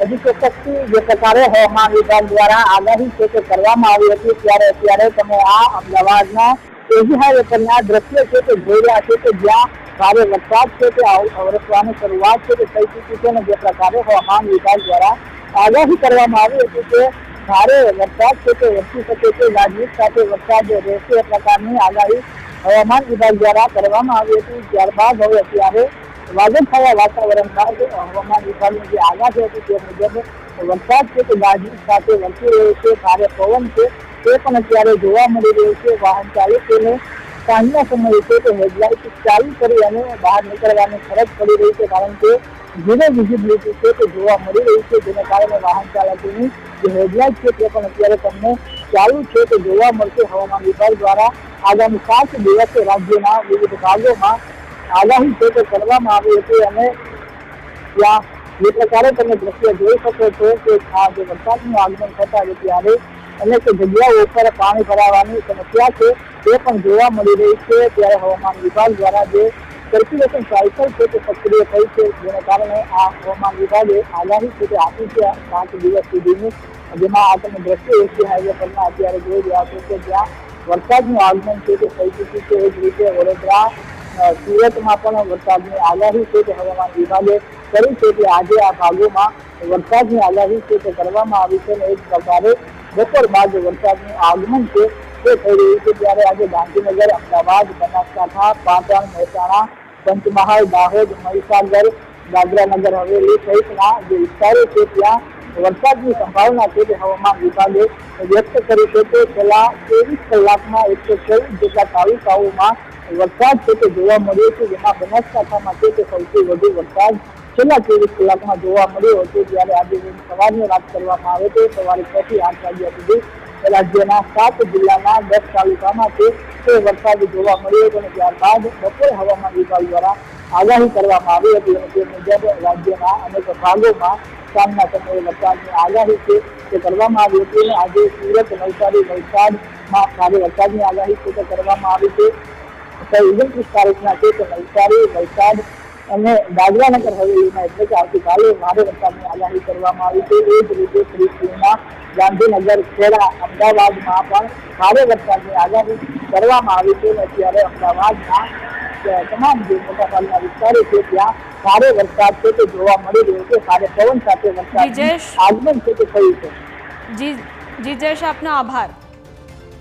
હજી ચોક્કસથી જે પ્રકારે હવામાન વિભાગ દ્વારા આગાહી છે તે કરવામાં આવી હતી ત્યારે અત્યારે તમે આ અમદાવાદના એજી હાઈવે પરના દ્રશ્ય છે તે જોઈ રહ્યા છો કે જ્યાં ભારે વરસાદ છે તે વરસવાની શરૂઆત છે તે થઈ ચૂકી છે અને જે પ્રકારે હવામાન વિભાગ દ્વારા આગાહી કરવામાં આવી હતી કે ભારે વરસાદ છે તે વરસી શકે છે, ગાજવીજ સાથે વરસાદ રહેશે એ પ્રકારની આગાહી હવામાન વિભાગ દ્વારા કરવામાં આવી હતી। ત્યારબાદ હવે અત્યારે વાદળછાયા વાતાવરણ બાદ હવામાન વિભાગની જે આગાહી હતી તે મુજબ વરસાદ છે તે ગાજવીજ સાથે વરસી રહ્યો છે, ભારે પવન છે તે પણ અત્યારે જોવા મળી રહ્યું છે। વાહન ચાલકોને સાંજના સમયે છે તે હેડલાઇટ ચાલુ કરી અને બહાર નીકળવાની ફરજ પડી રહી છે, કારણ કે ઝીરો વિઝિબિલિટી છે તે જોવા મળી રહી છે, જેને કારણે વાહન ચાલકોની જે હેડલાઇટ છે તે પણ અત્યારે તમને ચાલુ છે તે જોવા મળશે। હવામાન વિભાગ દ્વારા આગામી 7 દિવસ રાજ્યના વિવિધ ભાગોમાં આગાહી છે તે કરવામાં આવી હતી અને ત્યાં જે પ્રકારે તમે દ્રશ્ય જોઈ શકો છો કે આ જે વરસાદનું આગમન થતા જ ત્યારે અનેક જગ્યાઓ ઉપર પાણી ભરાવાની સમસ્યા છે તે પણ જોવા મળી રહી છે। ત્યારે હવામાન વિભાગ દ્વારા જે સર્ક્યુલેશન સાયકલ છે તે સક્રિય થઈ છે, જેને કારણે આ હવામાન વિભાગે આગાહી છે તે આપી છે 7 દિવસ સુધીની, જેમાં આ તમે દ્રશ્ય એસી હાઈવે પરના અત્યારે જોઈ રહ્યા છો કે જ્યાં વરસાદનું આગમન છે તે થઈ ચૂક્યું છે। એ જ રીતે વડોદરા સુરતમાં પણ વરસાદની આગાહી છે તે હવામાન વિભાગે કરી છે કે આજે આ ભાગોમાં વરસાદની આગાહી છે તે કરવામાં આવી છે અને એક પ્રકારે બપોર બાદ વરસાદનું આગમન છે તે થઈ રહ્યું છે। ત્યારે આજે ગાંધીનગર, અમદાવાદ, બનાસકાંઠા, પાટણ, મહેસાણા, પંચમહાલ, દાહોદ, મહીસાગર, દાદરાનગર હવેલી સહિતના જે વિસ્તારો છે ત્યાં વરસાદની સંભાવના છે તે હવામાન વિભાગે વ્યક્ત કરી છે કે છેલ્લા 23 કલાકમાં 114 જેટલા તાલુકાઓમાં વરસાદ છે તે જોવા મળ્યો છે, જેમાં બનાસકાંઠામાં છે તે સૌથી વધુ વરસાદ છેલ્લા 24 કલાકમાં જોવા મળ્યો હતો। જ્યારે આજે સવારની વાત કરવામાં આવે તો સવારે 6 થી 8 વાગ્યા સુધી રાજ્યના 7 જિલ્લાના 10 તાલુકામાં છે તે વરસાદ જોવા મળ્યો હતો અને ત્યારબાદ બપોરે હવામાન વિભાગ દ્વારા આગાહી કરવામાં આવી હતી અને તે મુજબ રાજ્યના અનેક ભાગોમાં સાંજના સમયે વરસાદની આગાહી છે તે કરવામાં આવી હતી અને આજે સુરત, નવસારી, વલસાડમાં ભારે વરસાદની આગાહી છે તે કરવામાં આવી છે। 29 તારીખના છે તો નવસારી, વલસાડ અને દાદરાનગર હવેલીમાં એટલે કે આવતીકાલે ભારે વરસાદની આગાહી કરવામાં આવી છે। એ જ રીતે 30 ગાંધીનગર, ખેડા, અમદાવાદમાં પણ ભારે વરસાદની આગાહી કરવામાં આવી છે અને અત્યારે અમદાવાદના તમામ જે મોટાભાગના વિસ્તારો છે ત્યાં ભારે વરસાદ છે તે જોવા મળી રહ્યો છે, ભારે પવન સાથે વરસાદ આગમન છે તે થયું છે। જી જયેશ, આપનો આભાર।